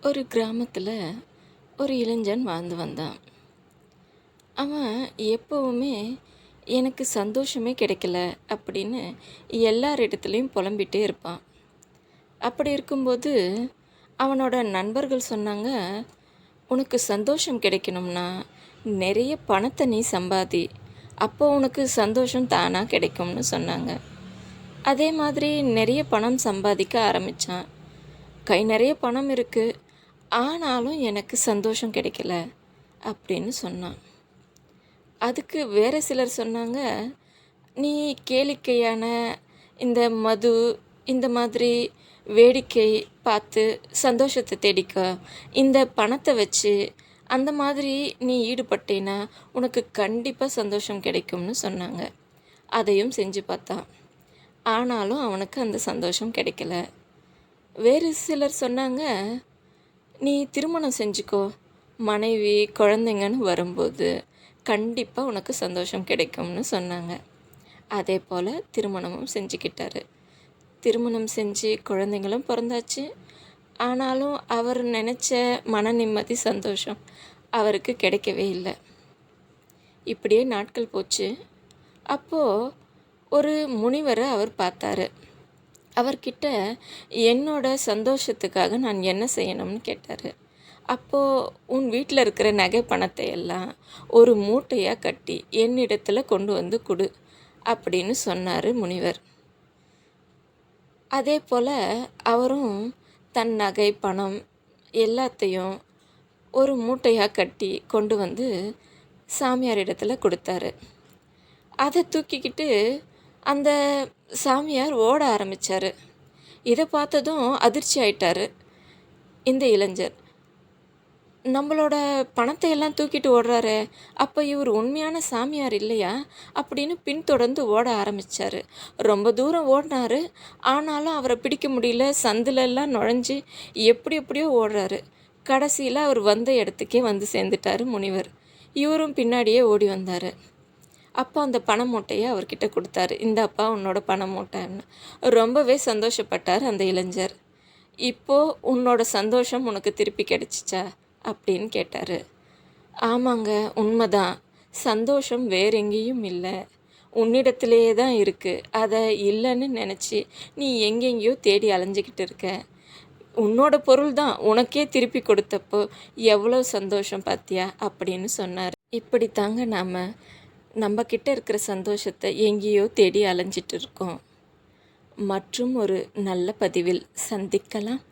ஒரு கிராமத்தில் ஒரு இளைஞன் வாழ்ந்து வந்தான். அவன் எப்போவுமே எனக்கு சந்தோஷமே கிடைக்கல அப்படின்னு எல்லாரிடத்துலையும் புலம்பிகிட்டே இருப்பான். அப்படி இருக்கும்போது அவனோட நண்பர்கள் சொன்னாங்க, உனக்கு சந்தோஷம் கிடைக்கணும்னா நிறைய பணத்தை நீ சம்பாதி, அப்போ உனக்கு சந்தோஷம் தானாக கிடைக்கும்னு சொன்னாங்க. அதே மாதிரி நிறைய பணம் சம்பாதிக்க ஆரம்பித்தான். கை நிறைய பணம் இருக்குது, ஆனாலும் எனக்கு சந்தோஷம் கிடைக்கல அப்படின்னு சொன்னான். அதுக்கு வேறு சிலர் சொன்னாங்க, நீ கேளிக்கையான இந்த மது, இந்த மாதிரி வேடிக்கை பார்த்து சந்தோஷத்தை தேடிக்க, இந்த பணத்தை வச்சு அந்த மாதிரி நீ ஈடுபட்டேன்னா உனக்கு கண்டிப்பாக சந்தோஷம் கிடைக்கும்னு சொன்னாங்க. அதையும் செஞ்சு பார்த்தான், ஆனாலும் அவனுக்கு அந்த சந்தோஷம் கிடைக்கல. வேறு சிலர் சொன்னாங்க, நீ திருமணம் செஞ்சுக்கோ, மனைவி குழந்தைங்கன்னு வரும்போது கண்டிப்பாக உனக்கு சந்தோஷம் கிடைக்கும்னு சொன்னாங்க. அதே போல் திருமணமும் செஞ்சுக்கிட்டாரு. திருமணம் செஞ்சு குழந்தைங்களும் பிறந்தாச்சு. ஆனாலும் அவர் நினச்ச மன நிம்மதி, சந்தோஷம் அவருக்கு கிடைக்கவே இல்லை. இப்படியே நாட்கள் போச்சு. அப்போது ஒரு முனிவரை அவர் பார்த்தாரு. அவர்கிட்ட என்னோட சந்தோஷத்துக்காக நான் என்ன செய்யணும்னு கேட்டார். அப்போது உன் வீட்டில் இருக்கிற நகை பணத்தை எல்லாம் ஒரு மூட்டையாக கட்டி என்னிடத்தில் கொண்டு வந்து கொடு அப்படின்னு சொன்னார் முனிவர். அதே போல் அவரும் தன் நகை பணம் எல்லாத்தையும் ஒரு மூட்டையாக கட்டி கொண்டு வந்து சாமியார் இடத்துல கொடுத்தாரு. அதை தூக்கிக்கிட்டு அந்த சாமியார் ஓட ஆரம்பித்தார். இதை பார்த்ததும் அதிர்ச்சி ஆயிட்டார் இந்த இளைஞர். நம்மளோட பணத்தை எல்லாம் தூக்கிட்டு ஓடுறாரு, அப்போ இவர் உண்மையான சாமியார் இல்லையா அப்படின்னு பின்தொடர்ந்து ஓட ஆரம்பித்தார். ரொம்ப தூரம் ஓடினார், ஆனாலும் அவரை பிடிக்க முடியல. சந்திலெல்லாம் நுழைஞ்சு எப்படியோ ஓடுறாரு. கடைசியில் அவர் வந்த இடத்துக்கே வந்து சேர்ந்துட்டார் முனிவர். இவரும் பின்னாடியே ஓடி வந்தார். அப்போ அந்த பண மூட்டையை அவர்கிட்ட கொடுத்தாரு. இந்தாப்பா உன்னோட பண மூட்டைன்னு. ரொம்பவே சந்தோஷப்பட்டார் அந்த இளைஞர். இப்போது உன்னோட சந்தோஷம் உனக்கு திருப்பி கிடைச்சிச்சா அப்படின்னு கேட்டார். ஆமாங்க, உண்மைதான். சந்தோஷம் வேற எங்கேயும் இல்லை, உன்னிடத்திலேயே தான் இருக்குது. அதை இல்லைன்னு நினச்சி நீ எங்கெங்கேயோ தேடி அலைஞ்சிக்கிட்டு இருக்க. உன்னோட பொருள் தான் உனக்கே திருப்பி கொடுத்தப்போ எவ்வளோ சந்தோஷம் பார்த்தியா அப்படின்னு சொன்னார். இப்படி தாங்க நாம் நம்மக்கிட்ட இருக்கிற சந்தோஷத்தை எங்கேயோ தேடி அலைஞ்சிட்டு இருக்கோம். மற்றும் ஒரு நல்ல பதிவில் சந்திக்கலாம்.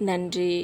நன்றி.